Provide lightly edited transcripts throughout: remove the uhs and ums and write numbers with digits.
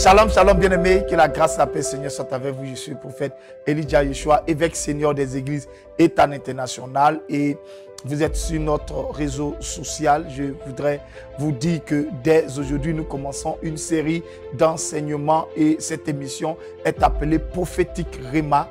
Shalom, shalom bien-aimés, que la grâce et la paix Seigneur soit avec vous. Je suis le prophète Elijah Yeshua, évêque senior des églises État international et vous êtes sur notre réseau social. Je voudrais vous dire que dès aujourd'hui, nous commençons une série d'enseignements et cette émission est appelée Prophétique Réma.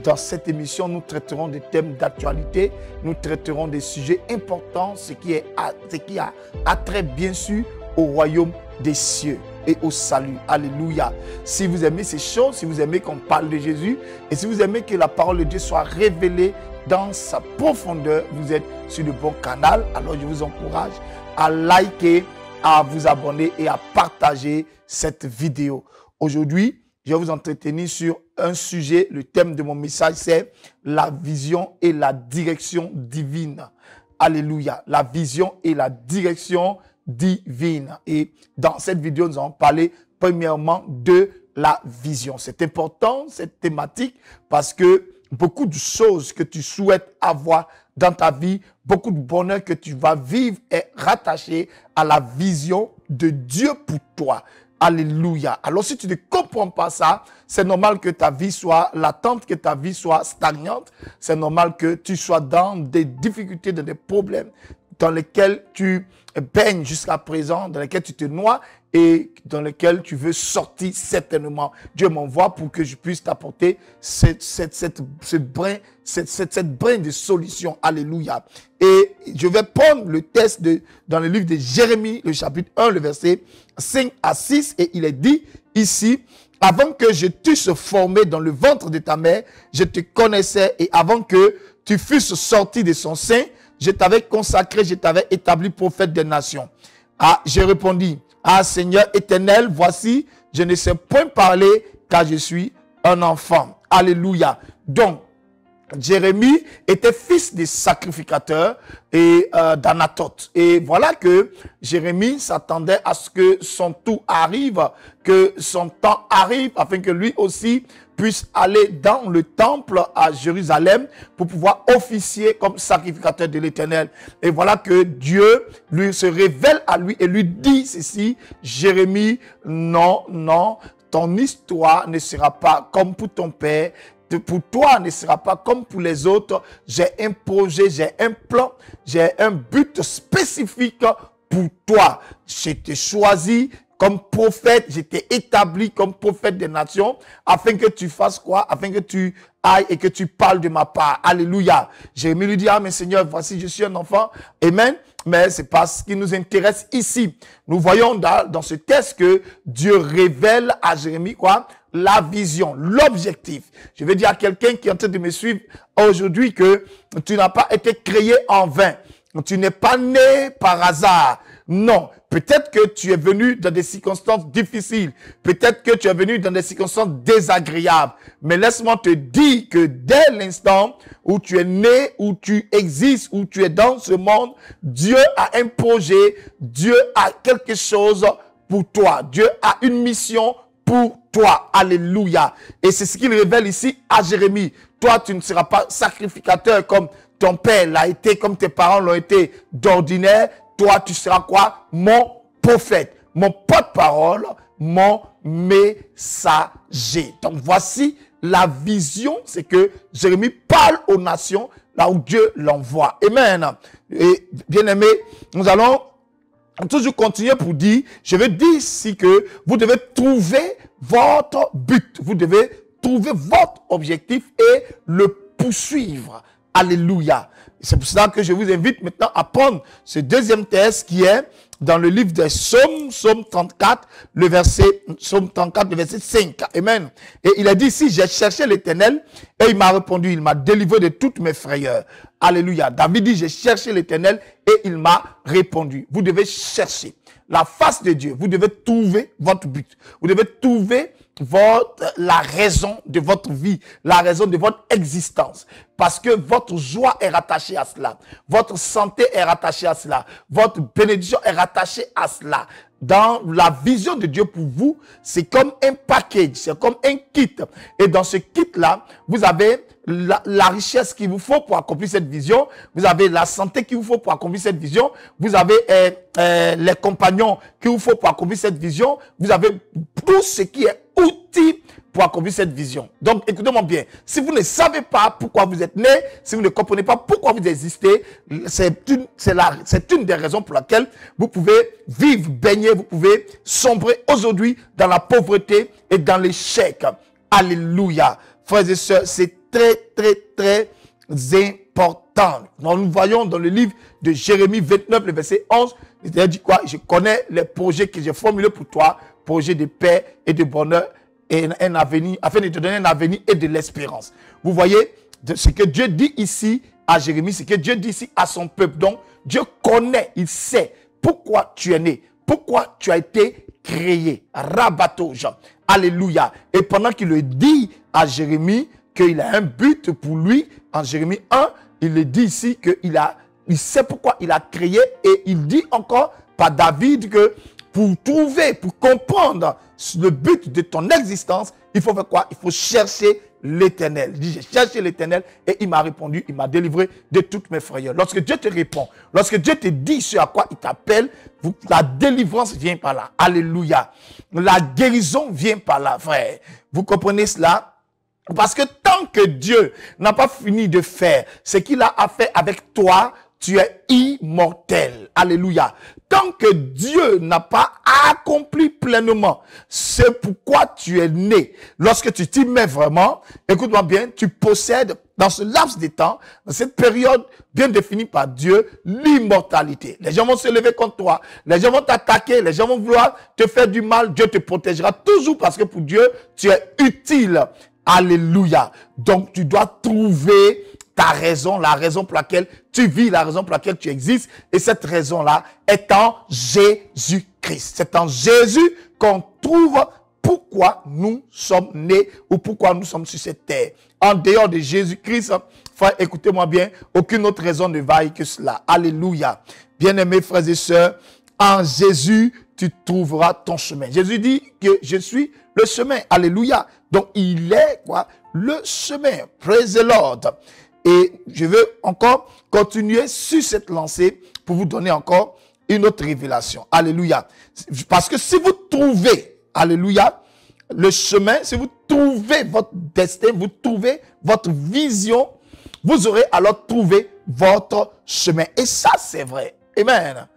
Dans cette émission, nous traiterons des thèmes d'actualité, nous traiterons des sujets importants, ce qui a trait bien sûr au royaume des cieux et au salut. Alléluia. Si vous aimez ces choses, si vous aimez qu'on parle de Jésus et si vous aimez que la parole de Dieu soit révélée dans sa profondeur, vous êtes sur le bon canal. Alors je vous encourage à liker, à vous abonner et à partager cette vidéo. Aujourd'hui, je vais vous entretenir sur un sujet. Le thème de mon message, c'est la vision et la direction divine. Alléluia. La vision et la direction divine. Et dans cette vidéo, nous allons parler premièrement de la vision. C'est important, cette thématique, parce que beaucoup de choses que tu souhaites avoir dans ta vie, beaucoup de bonheur que tu vas vivre est rattaché à la vision de Dieu pour toi. Alléluia. Alors si tu ne comprends pas ça, c'est normal que ta vie soit latente, que ta vie soit stagnante. C'est normal que tu sois dans des difficultés, dans des problèmes dans lesquels tu baignes jusqu'à présent, dans lesquels tu te noies et dans lesquels tu veux sortir certainement. Dieu m'envoie pour que je puisse t'apporter cette brin de solution. Alléluia. Et je vais prendre le texte dans le livre de Jérémie, le chapitre 1, le verset 5 à 6, et il est dit ici: avant que je t'eusse formé dans le ventre de ta mère, je te connaissais, et avant que tu fusses sorti de son sein, je t'avais consacré, je t'avais établi prophète des nations. Ah, j'ai répondu: ah Seigneur éternel, voici, je ne sais point parler car je suis un enfant. Alléluia. Donc, Jérémie était fils des sacrificateurs et d'Anatote. Et voilà que Jérémie s'attendait à ce que son tour arrive, que son temps arrive, afin que lui aussi puisse aller dans le temple à Jérusalem pour pouvoir officier comme sacrificateur de l'Éternel. Et voilà que Dieu lui se révèle à lui et lui dit ceci: Jérémie, non, non, ton histoire ne sera pas comme pour ton père. Pour toi ne sera pas comme pour les autres. J'ai un projet, j'ai un plan, j'ai un but spécifique pour toi. Je t'ai choisi comme prophète, je t'ai établi comme prophète des nations, afin que tu fasses quoi? Afin que tu ailles et que tu parles de ma part. Alléluia. Jérémie lui dit: ah mais Seigneur, voici je suis un enfant. Amen. Mais c'est pas ce qui nous intéresse ici. Nous voyons dans ce texte que Dieu révèle à Jérémie quoi? La vision, l'objectif. Je veux dire à quelqu'un qui est en train de me suivre aujourd'hui que tu n'as pas été créé en vain. Tu n'es pas né par hasard. Non. Peut-être que tu es venu dans des circonstances difficiles. Peut-être que tu es venu dans des circonstances désagréables. Mais laisse-moi te dire que dès l'instant où tu es né, où tu existes, où tu es dans ce monde, Dieu a un projet. Dieu a quelque chose pour toi. Dieu a une mission pour toi. Alléluia. Et c'est ce qu'il révèle ici à Jérémie. Toi, tu ne seras pas sacrificateur comme ton père l'a été, comme tes parents l'ont été d'ordinaire. Toi, tu seras quoi? Mon prophète, mon porte-parole, mon messager. Donc, voici la vision. C'est que Jérémie parle aux nations là où Dieu l'envoie. Amen. Et bien aimé, nous allons toujours continuer pour dire, je veux dire ici que vous devez trouver votre but. Vous devez trouver votre objectif et le poursuivre. Alléluia. C'est pour cela que je vous invite maintenant à prendre ce deuxième texte qui est dans le livre des Psaumes, Psaume 34, le verset 5. Amen. Et il a dit ici: j'ai cherché l'Éternel et il m'a répondu, il m'a délivré de toutes mes frayeurs. Alléluia. David dit: j'ai cherché l'Éternel et il m'a répondu. Vous devez chercher la face de Dieu. Vous devez trouver votre but. Vous devez trouver la raison de votre vie, la raison de votre existence. Parce que votre joie est rattachée à cela. Votre santé est rattachée à cela. Votre bénédiction est rattachée à cela. Dans la vision de Dieu pour vous, c'est comme un package, c'est comme un kit. Et dans ce kit-là, vous avez la richesse qu'il vous faut pour accomplir cette vision. Vous avez la santé qu'il vous faut pour accomplir cette vision. Vous avez les compagnons qu'il vous faut pour accomplir cette vision. Vous avez tout ce qui est outil pour accomplir cette vision. Donc, écoutez-moi bien. Si vous ne savez pas pourquoi vous êtes né, si vous ne comprenez pas pourquoi vous existez, c'est une des raisons pour laquelle vous pouvez vivre, baigner, vous pouvez sombrer aujourd'hui dans la pauvreté et dans l'échec. Alléluia. Frères et sœurs, c'est très, très, très important. Nous voyons dans le livre de Jérémie 29, le verset 11, il a dit quoi? Je connais les projets que j'ai formulés pour toi, projets de paix et de bonheur, et un avenir, afin de te donner un avenir et de l'espérance. Vous voyez, ce que Dieu dit ici à Jérémie, ce que Dieu dit ici à son peuple. Donc, Dieu connaît, il sait pourquoi tu es né, pourquoi tu as été créé. Rabato Jean. Alléluia. Et pendant qu'il le dit à Jérémie, qu'il a un but pour lui, en Jérémie 1, il le dit ici il sait pourquoi il a créé, et il dit encore par David que pour trouver, pour comprendre le but de ton existence, il faut faire quoi? Il faut chercher l'Éternel. Il dit, j'ai cherché l'Éternel et il m'a répondu, il m'a délivré de toutes mes frayeurs. Lorsque Dieu te répond, lorsque Dieu te dit ce à quoi il t'appelle, la délivrance vient par là. Alléluia. La guérison vient par là, frère. Vous comprenez cela? Parce que tant que Dieu n'a pas fini de faire ce qu'il a fait avec toi, tu es immortel. Alléluia. Tant que Dieu n'a pas accompli pleinement ce pourquoi tu es né, lorsque tu t'y mets vraiment, écoute-moi bien, tu possèdes dans ce laps de temps, dans cette période bien définie par Dieu, l'immortalité. Les gens vont se lever contre toi, les gens vont t'attaquer, les gens vont vouloir te faire du mal, Dieu te protégera toujours parce que pour Dieu, tu es utile. Alléluia. Donc tu dois trouver ta raison, la raison pour laquelle tu vis, la raison pour laquelle tu existes. Et cette raison-là est en Jésus-Christ. C'est en Jésus qu'on trouve pourquoi nous sommes nés ou pourquoi nous sommes sur cette terre. En dehors de Jésus-Christ, frère, écoutez-moi bien, aucune autre raison ne vaille que cela. Alléluia. Bien-aimés frères et sœurs, en Jésus, tu trouveras ton chemin. Jésus dit que je suis le chemin. Alléluia. Donc, il est quoi? Le chemin. Praise the Lord. Et je veux encore continuer sur cette lancée pour vous donner encore une autre révélation. Alléluia. Parce que si vous trouvez, alléluia, le chemin, si vous trouvez votre destin, vous trouvez votre vision, vous aurez alors trouvé votre chemin. Et ça, c'est vrai. Amen.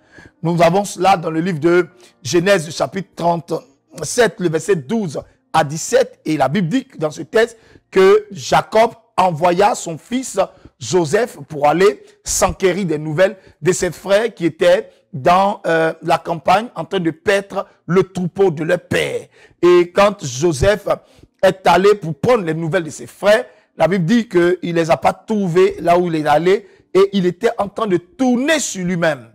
Nous avons cela dans le livre de Genèse, chapitre 37, le verset 12 à 17. Et la Bible dit dans ce texte que Jacob envoya son fils Joseph pour aller s'enquérir des nouvelles de ses frères qui étaient dans la campagne en train de paître le troupeau de leur père. Et quand Joseph est allé pour prendre les nouvelles de ses frères, la Bible dit qu'il ne les a pas trouvés là où il est allé et il était en train de tourner sur lui-même.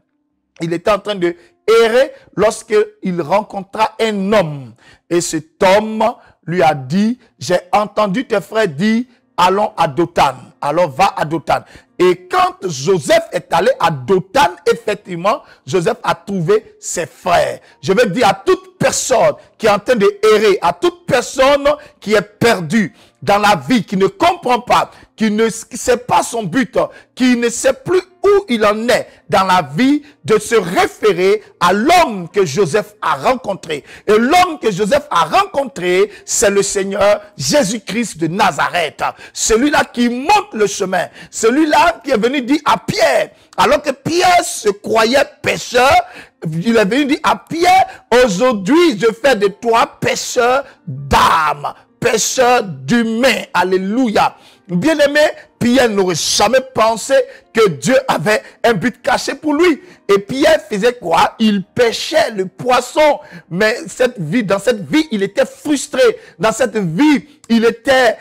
Il était en train de errer lorsqu'il rencontra un homme. Et cet homme lui a dit, j'ai entendu tes frères dire, allons à Dothan. Alors va à Dothan. Et quand Joseph est allé à Dothan, effectivement, Joseph a trouvé ses frères. Je veux dire à toute personne qui est en train de errer, à toute personne qui est perdue dans la vie, qui ne comprend pas, qui ne sait pas son but, qui ne sait plus où il en est dans la vie, de se référer à l'homme que Joseph a rencontré. Et l'homme que Joseph a rencontré, c'est le Seigneur Jésus-Christ de Nazareth. Celui-là qui montre le chemin. Celui-là qui est venu dire à Pierre, alors que Pierre se croyait pécheur, il est venu dire à Pierre, aujourd'hui je fais de toi pécheur d'âme, pécheur d'humain. Alléluia. Bien-aimé, Pierre n'aurait jamais pensé que Dieu avait un but caché pour lui. Et Pierre faisait quoi? Il pêchait le poisson. Mais dans cette vie, il était frustré. Dans cette vie, il était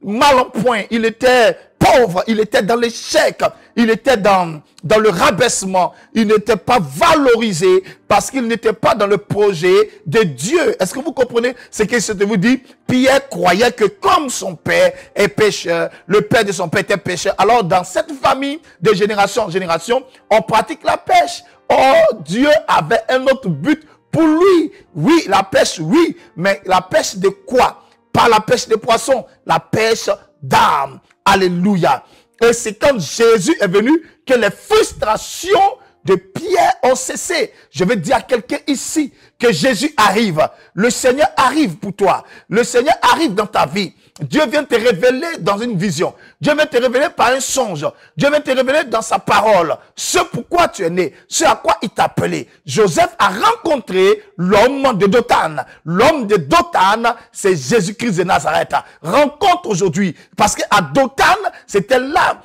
mal en point. Il était pauvre. Il était dans l'échec. Il était dans le rabaissement. Il n'était pas valorisé parce qu'il n'était pas dans le projet de Dieu. Est-ce que vous comprenez ce que je vous dis? Pierre croyait que comme son père est pécheur, le père de son père était pécheur. Alors dans cette famille, de génération en génération, on pratique la pêche. Or, Dieu avait un autre but pour lui. Oui, la pêche, oui. Mais la pêche de quoi? pas la pêche des poissons, la pêche d'âmes. Alléluia. Et c'est quand Jésus est venu que les frustrations de Pierre ont cessé. Je veux dire à quelqu'un ici que Jésus arrive. Le Seigneur arrive pour toi. Le Seigneur arrive dans ta vie. Dieu vient te révéler dans une vision. Dieu vient te révéler par un songe. Dieu vient te révéler dans sa parole. Ce pourquoi tu es né. Ce à quoi il t'a appelé. Joseph a rencontré l'homme de Dothan. L'homme de Dothan, c'est Jésus-Christ de Nazareth. Rencontre aujourd'hui. Parce qu'à Dothan, c'était là,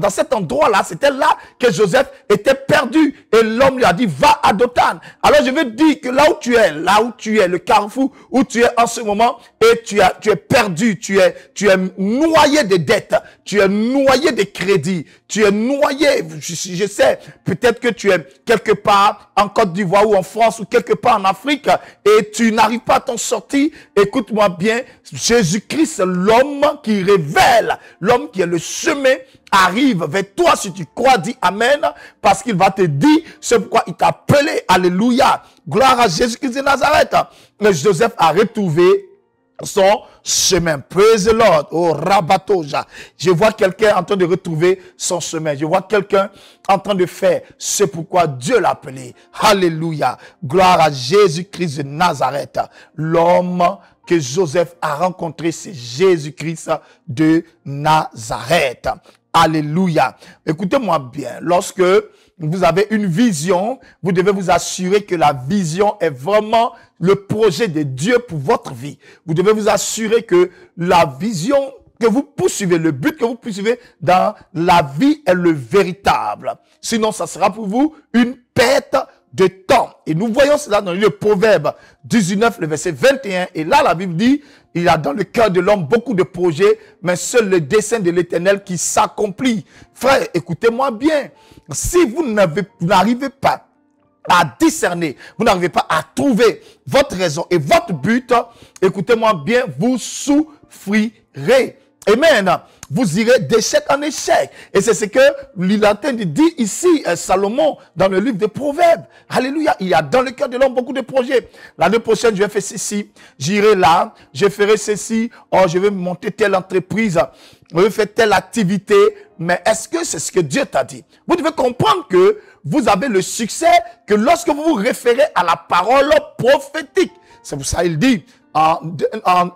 dans cet endroit-là, c'était là que Joseph était perdu. Et l'homme lui a dit, va à Dothan. Alors je veux dire que là où tu es, le carrefour où tu es en ce moment, et tu es perdu, tu es noyé de dettes, tu es noyé de crédits, tu es noyé, je sais, peut-être que tu es quelque part en Côte d'Ivoire ou en France ou quelque part en Afrique et tu n'arrives pas à t'en sortir. Écoute-moi bien, Jésus-Christ, l'homme qui révèle, l'homme qui est le chemin, arrive vers toi si tu crois, dis Amen, parce qu'il va te dire ce pourquoi il t'a appelé. Alléluia. Gloire à Jésus-Christ de Nazareth. Mais Joseph a retrouvé son chemin. Praise the Lord. Oh, Rabatoja. Je vois quelqu'un en train de retrouver son chemin. Je vois quelqu'un en train de faire ce pourquoi Dieu l'a appelé. Alléluia. Gloire à Jésus-Christ de Nazareth. L'homme que Joseph a rencontré, c'est Jésus-Christ de Nazareth. Alléluia. Écoutez-moi bien. Lorsque vous avez une vision, vous devez vous assurer que la vision est vraiment le projet de Dieu pour votre vie. Vous devez vous assurer que la vision que vous poursuivez, le but que vous poursuivez dans la vie est le véritable. Sinon, ça sera pour vous une perte de temps. Et nous voyons cela dans le Proverbe 19, le verset 21. Et là, la Bible dit, il y a dans le cœur de l'homme beaucoup de projets, mais seul le dessein de l'Éternel qui s'accomplit. Frère, écoutez-moi bien. Si vous n'arrivez pas à discerner, vous n'arrivez pas à trouver votre raison et votre but, écoutez-moi bien, vous souffrirez. Amen. Vous irez d'échec en échec. Et c'est ce que l'Ilatin dit ici, Salomon, dans le livre des Proverbes. Alléluia. Il y a dans le cœur de l'homme beaucoup de projets. L'année prochaine, je vais faire ceci. J'irai là. Je ferai ceci. Oh, je vais monter telle entreprise. Je vais faire telle activité. Mais est-ce que c'est ce que Dieu t'a dit? Vous devez comprendre que vous avez le succès que lorsque vous vous référez à la parole prophétique. C'est pour ça qu'il dit en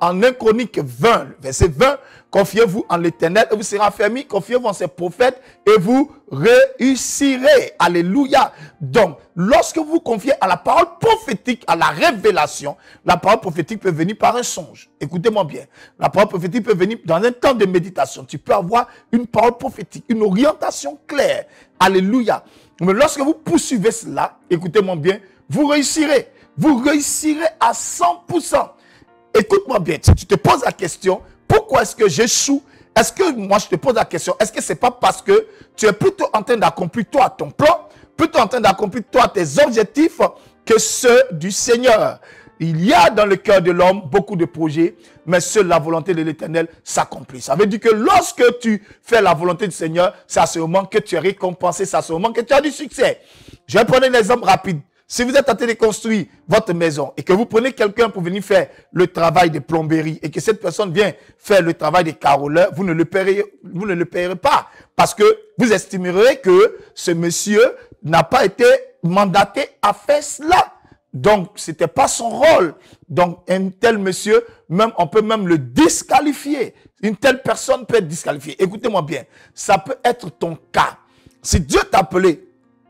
1 Chronique 20, verset 20, confiez-vous en l'Éternel et vous serez affermis, confiez-vous en ses prophètes et vous réussirez. Alléluia. Donc, lorsque vous confiez à la parole prophétique, à la révélation, la parole prophétique peut venir par un songe. Écoutez-moi bien. La parole prophétique peut venir dans un temps de méditation. Tu peux avoir une parole prophétique, une orientation claire. Alléluia. Mais lorsque vous poursuivez cela, écoutez-moi bien, vous réussirez. Vous réussirez à 100%. Écoute-moi bien, si tu te poses la question, pourquoi est-ce que j'échoue? Est-ce que moi je te pose la question, est-ce que c'est pas parce que tu es plutôt en train d'accomplir toi ton plan, plutôt en train d'accomplir toi tes objectifs que ceux du Seigneur? Il y a dans le cœur de l'homme beaucoup de projets, mais seule la volonté de l'Éternel s'accomplit. Ça veut dire que lorsque tu fais la volonté du Seigneur, c'est à ce moment que tu es récompensé, c'est à ce moment que tu as du succès. Je vais prendre un exemple rapide. Si vous êtes en train de construire votre maison et que vous prenez quelqu'un pour venir faire le travail de plomberie et que cette personne vient faire le travail de carreleur, vous ne le payerez pas parce que vous estimerez que ce monsieur n'a pas été mandaté à faire cela. Donc, c'était pas son rôle. Donc, un tel monsieur, même, on peut même le disqualifier. Une telle personne peut être disqualifiée. Écoutez-moi bien. Ça peut être ton cas. Si Dieu t'a appelé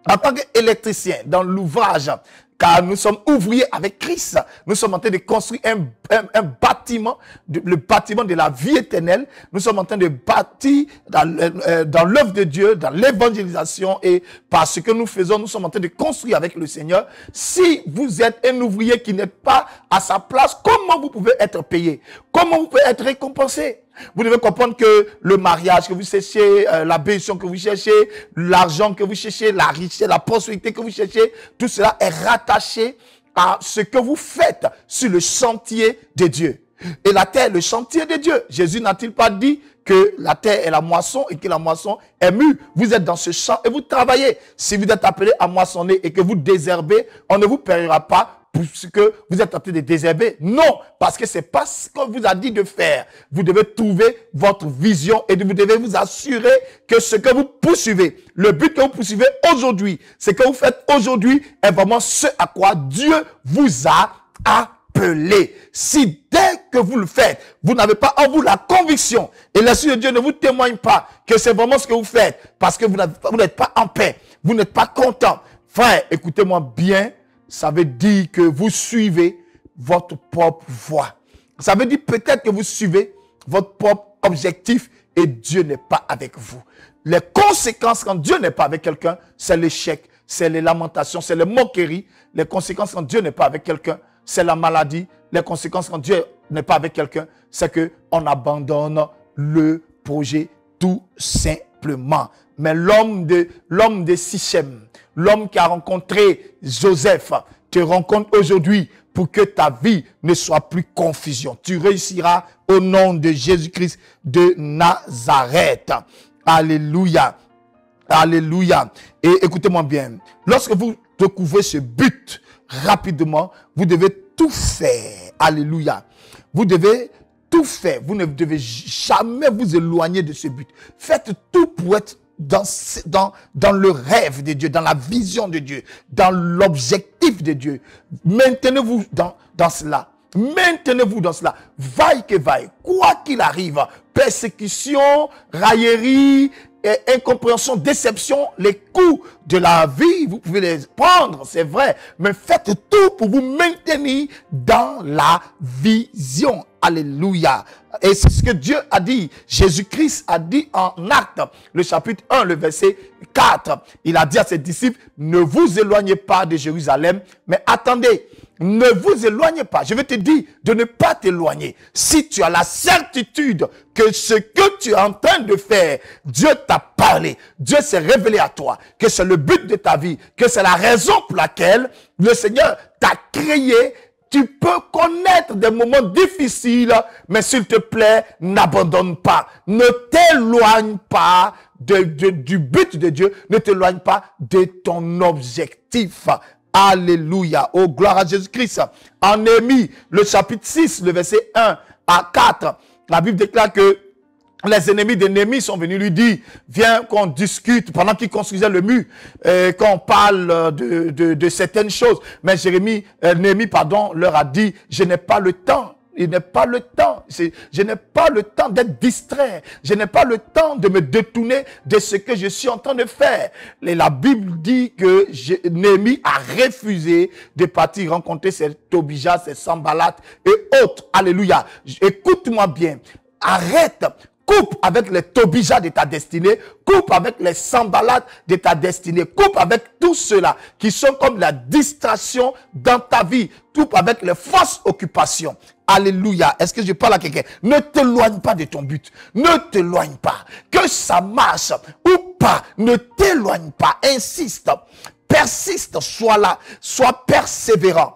en tant qu'électricien dans l'ouvrage, car nous sommes ouvriers avec Christ, nous sommes en train de construire un bâtiment, le bâtiment de la vie éternelle. Nous sommes en train de bâtir dans l'œuvre de Dieu, dans l'évangélisation, et par ce que nous faisons, nous sommes en train de construire avec le Seigneur. Si vous êtes un ouvrier qui n'est pas à sa place, comment vous pouvez être payé? Comment vous pouvez être récompensé? Vous devez comprendre que le mariage que vous cherchez, la bénédiction que vous cherchez, l'argent que vous cherchez, la richesse, la prospérité que vous cherchez, tout cela est rattaché à ce que vous faites sur le chantier de Dieu. Et la terre est le chantier de Dieu. Jésus n'a-t-il pas dit que la terre est la moisson et que la moisson est mûre? Vous êtes dans ce champ et vous travaillez. Si vous êtes appelé à moissonner et que vous désherbez, on ne vous paiera pas parce que vous êtes en train de désherber. Non, parce que c'est pas ce qu'on vous a dit de faire. Vous devez trouver votre vision et vous devez vous assurer que ce que vous poursuivez, le but que vous poursuivez aujourd'hui, ce que vous faites aujourd'hui est vraiment ce à quoi Dieu vous a appelé. Si dès que vous le faites, vous n'avez pas en vous la conviction et l'Esprit de Dieu ne vous témoigne pas que c'est vraiment ce que vous faites parce que vous n'êtes pas en paix, vous n'êtes pas content. Frère, écoutez-moi bien, ça veut dire que vous suivez votre propre voie. Ça veut dire peut-être que vous suivez votre propre objectif et Dieu n'est pas avec vous. Les conséquences quand Dieu n'est pas avec quelqu'un, c'est l'échec, c'est les lamentations, c'est les moqueries. Les conséquences quand Dieu n'est pas avec quelqu'un, c'est la maladie. Les conséquences quand Dieu n'est pas avec quelqu'un, c'est qu'on abandonne le projet tout simplement. Mais l'homme de Sichem, l'homme qui a rencontré Joseph, te rencontre aujourd'hui pour que ta vie ne soit plus confusion. Tu réussiras au nom de Jésus-Christ de Nazareth. Alléluia. Alléluia. Et écoutez-moi bien. Lorsque vous découvrez ce but rapidement, vous devez tout faire. Alléluia. Vous devez tout faire. Vous ne devez jamais vous éloigner de ce but. Faites tout pour être dans le rêve de Dieu, dans la vision de Dieu, dans l'objectif de Dieu. Maintenez-vous dans cela. Maintenez-vous dans cela. Vaille que vaille, quoi qu'il arrive, persécution, raillerie, incompréhension, déception, les coups de la vie, vous pouvez les prendre, c'est vrai, mais faites tout pour vous maintenir dans la vision. Alléluia. Et c'est ce que Dieu a dit. Jésus-Christ a dit en Actes, le chapitre 1, le verset 4. Il a dit à ses disciples, ne vous éloignez pas de Jérusalem, mais attendez. Ne vous éloignez pas. Je vais te dire de ne pas t'éloigner. Si tu as la certitude que ce que tu es en train de faire, Dieu t'a parlé, Dieu s'est révélé à toi, que c'est le but de ta vie, que c'est la raison pour laquelle le Seigneur t'a créé, tu peux connaître des moments difficiles, mais s'il te plaît, n'abandonne pas. Ne t'éloigne pas du but de Dieu, ne t'éloigne pas de ton objectif. Alléluia. Oh, gloire à Jésus-Christ. En Néhémie, le chapitre 6, le verset 1 à 4, la Bible déclare que les ennemis de Néhémie sont venus lui dire, viens qu'on discute pendant qu'il construisait le mur, qu'on parle de certaines choses. Mais Néhémie, leur a dit, je n'ai pas le temps. Il n'est pas le temps. Je n'ai pas le temps d'être distrait. Je n'ai pas le temps de me détourner de ce que je suis en train de faire. Et la Bible dit que Néhémie a refusé de partir rencontrer ses Tobija, ses Sanballat et autres. Alléluia. Écoute-moi bien. Arrête. Coupe avec les Tobija de ta destinée, coupe avec les Sanballat de ta destinée, coupe avec tous ceux-là qui sont comme la distraction dans ta vie, coupe avec les fausses occupations. Alléluia. Est-ce que je parle à quelqu'un? Ne t'éloigne pas de ton but. Ne t'éloigne pas. Que ça marche ou pas, ne t'éloigne pas. Insiste. Persiste. Sois là. Sois persévérant.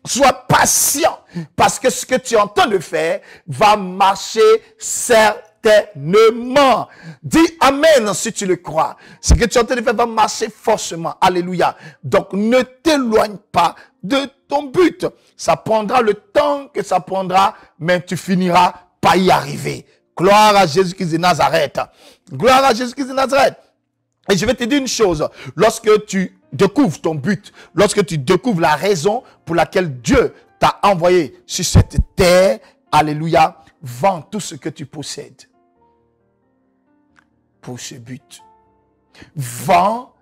Sois patient. Parce que ce que tu es en train de faire va marcher certainement. Dis amen si tu le crois. Ce que tu es en train de faire va marcher forcément. Alléluia. Donc ne t'éloigne pas de ton but. Ça prendra le temps que ça prendra, mais tu finiras par y arriver. Gloire à Jésus-Christ de Nazareth. Gloire à Jésus-Christ de Nazareth. Et je vais te dire une chose. Lorsque tu découvres ton but, lorsque tu découvres la raison pour laquelle Dieu t'a envoyé sur cette terre, alléluia, vends tout ce que tu possèdes pour ce but. Vends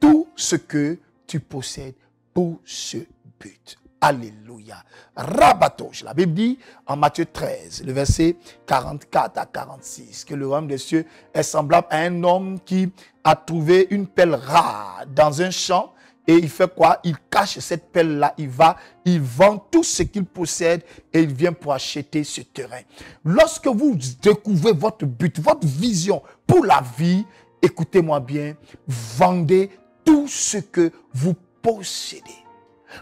tout ce que tu possèdes pour ce but. Alléluia. Rabatoche. La Bible dit en Matthieu 13, le verset 44 à 46, que le royaume des cieux est semblable à un homme qui a trouvé une pelle rare dans un champ. Et il fait quoi? Il cache cette pelle-là, il vend tout ce qu'il possède et il vient pour acheter ce terrain. Lorsque vous découvrez votre but, votre vision pour la vie, écoutez-moi bien, vendez tout ce que vous possédez.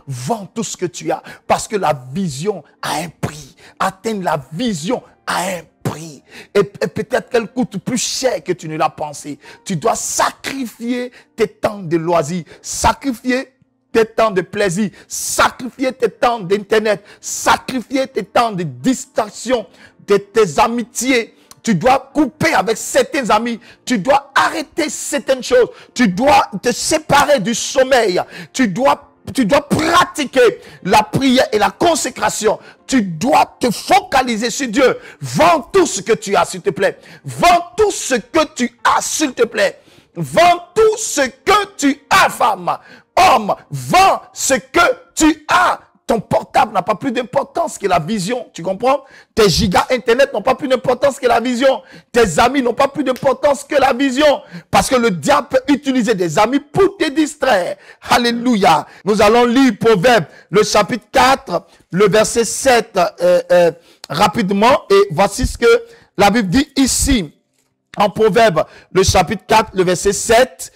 Vends tout ce que tu as parce que la vision a un prix. Atteindre la vision a un prix. Et peut-être qu'elle coûte plus cher que tu ne l'as pensé. Tu dois sacrifier tes temps de loisirs, sacrifier tes temps de plaisir, sacrifier tes temps d'internet, sacrifier tes temps de distraction, de tes amitiés. Tu dois couper avec certains amis. Tu dois arrêter certaines choses. Tu dois te séparer du sommeil. Tu dois pratiquer la prière et la consécration. Tu dois te focaliser sur Dieu. Vends tout ce que tu as, s'il te plaît. Vends tout ce que tu as, s'il te plaît. Vends tout ce que tu as, femme. Homme, vends ce que tu as. Ton portable n'a pas plus d'importance que la vision. Tu comprends? Tes gigas internet n'ont pas plus d'importance que la vision. Tes amis n'ont pas plus d'importance que la vision. Parce que le diable peut utiliser des amis pour te distraire. Alléluia. Nous allons lire Proverbe, le chapitre 4, le verset 7, rapidement. Et voici ce que la Bible dit ici. En Proverbe, le chapitre 4, le verset 7.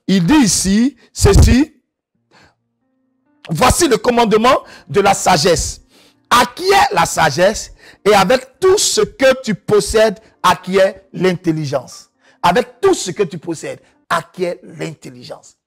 Il dit ici, ceci. Voici le commandement de la sagesse. Acquiert la sagesse et avec tout ce que tu possèdes, acquiert l'intelligence. Avec tout ce que tu possèdes, acquiert l'intelligence.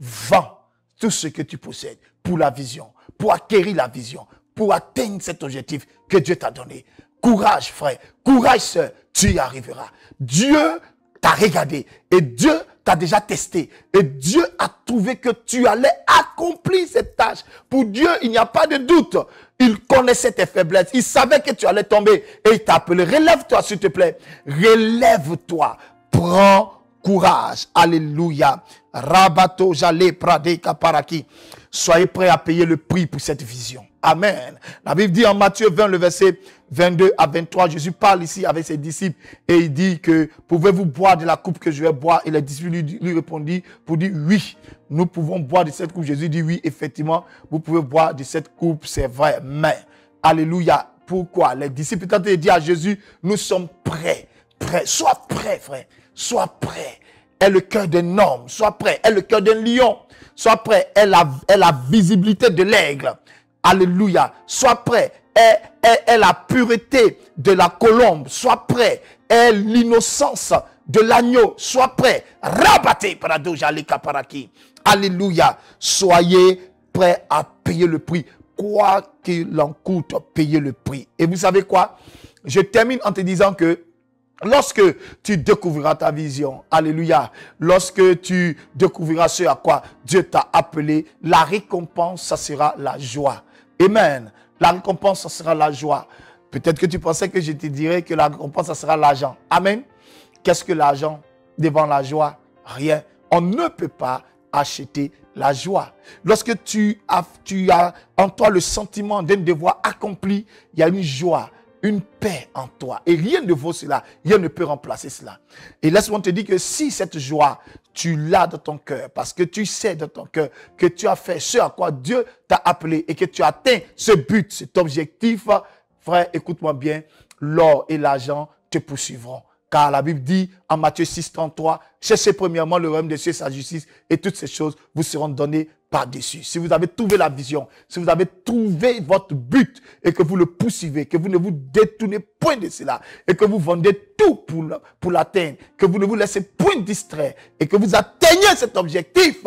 Vends tout ce que tu possèdes pour la vision, pour acquérir la vision, pour atteindre cet objectif que Dieu t'a donné. Courage, frère. Courage, sœur. Tu y arriveras. Dieu t'a regardé et Dieu t'a déjà testé. Et Dieu a trouvé que tu allais accomplir cette tâche. Pour Dieu, il n'y a pas de doute. Il connaissait tes faiblesses. Il savait que tu allais tomber. Et il t'a appelé. Relève-toi, s'il te plaît. Relève-toi. Prends courage. Alléluia. Rabato jale prade kaparaki. Soyez prêts à payer le prix pour cette vision. Amen. La Bible dit en Matthieu 20, le verset 22 à 23, Jésus parle ici avec ses disciples et il dit que pouvez-vous boire de la coupe que je vais boire? Et les disciples lui répondit pour dire oui, nous pouvons boire de cette coupe. Jésus dit oui, effectivement, vous pouvez boire de cette coupe, c'est vrai. Mais, alléluia, pourquoi? Les disciples, quand ils disent à Jésus, nous sommes prêts, prêts. Sois prêt, frère, sois prêt. Aie le cœur d'un homme, sois prêt. Aie le cœur d'un lion, sois prêt. Aie la visibilité de l'aigle. Alléluia. Sois prêt. Aie la pureté de la colombe. Sois prêt. Aie l'innocence de l'agneau. Sois prêt. Rabattez parado jalika paraki. Alléluia. Soyez prêts à payer le prix. Quoi qu'il en coûte, payer le prix. Et vous savez quoi? Je termine en te disant que lorsque tu découvriras ta vision, alléluia, lorsque tu découvriras ce à quoi Dieu t'a appelé, la récompense, ça sera la joie. Amen. La récompense, ça sera la joie. Peut-être que tu pensais que je te dirais que la récompense, ça sera l'argent. Amen. Qu'est-ce que l'argent devant la joie? Rien. On ne peut pas acheter la joie. Lorsque tu as en toi le sentiment d'un devoir accompli, il y a une joie, une paix en toi. Et rien ne vaut cela. Rien ne peut remplacer cela. Et laisse-moi te dire que si cette joie, tu l'as dans ton cœur, parce que tu sais dans ton cœur que tu as fait ce à quoi Dieu t'a appelé et que tu as atteint ce but, cet objectif, frère, écoute-moi bien, l'or et l'argent te poursuivront. Car la Bible dit en Matthieu 6, 33, cherchez premièrement le royaume de Dieu et sa justice et toutes ces choses vous seront données par-dessus. Si vous avez trouvé la vision, si vous avez trouvé votre but et que vous le poursuivez, que vous ne vous détournez point de cela et que vous vendez tout pour l'atteindre, que vous ne vous laissez point distraire et que vous atteignez cet objectif,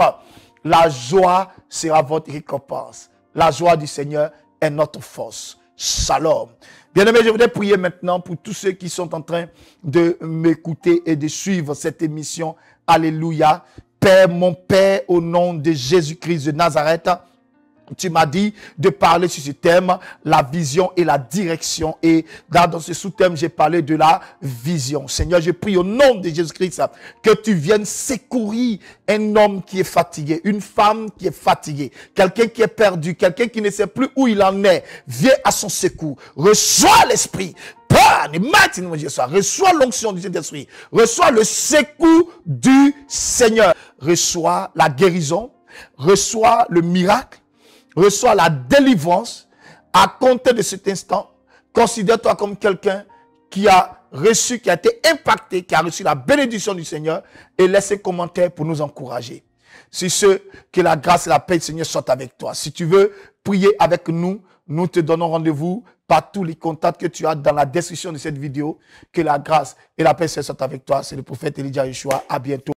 la joie sera votre récompense. La joie du Seigneur est notre force. Shalom. Bien-aimés, je voudrais prier maintenant pour tous ceux qui sont en train de m'écouter et de suivre cette émission. Alléluia. Père, mon Père, au nom de Jésus-Christ de Nazareth, tu m'as dit de parler sur ce thème, la vision et la direction. Et dans ce sous-thème, j'ai parlé de la vision. Seigneur, je prie au nom de Jésus-Christ que tu viennes secourir un homme qui est fatigué, une femme qui est fatiguée, quelqu'un qui est perdu, quelqu'un qui ne sait plus où il en est. Viens à son secours. Reçois l'Esprit. Reçois l'onction du Saint-Esprit. Reçois le secours du Seigneur. Reçois la guérison. Reçois le miracle. Reçois la délivrance. À compter de cet instant, considère-toi comme quelqu'un qui a reçu, qui a été impacté, qui a reçu la bénédiction du Seigneur, et laisse un commentaire pour nous encourager. Si que la grâce et la paix du Seigneur soient avec toi. Si tu veux prier avec nous, nous te donnons rendez-vous par tous les contacts que tu as dans la description de cette vidéo. Que la grâce et la paix soient avec toi. C'est le prophète Elijah Yeshua. À bientôt.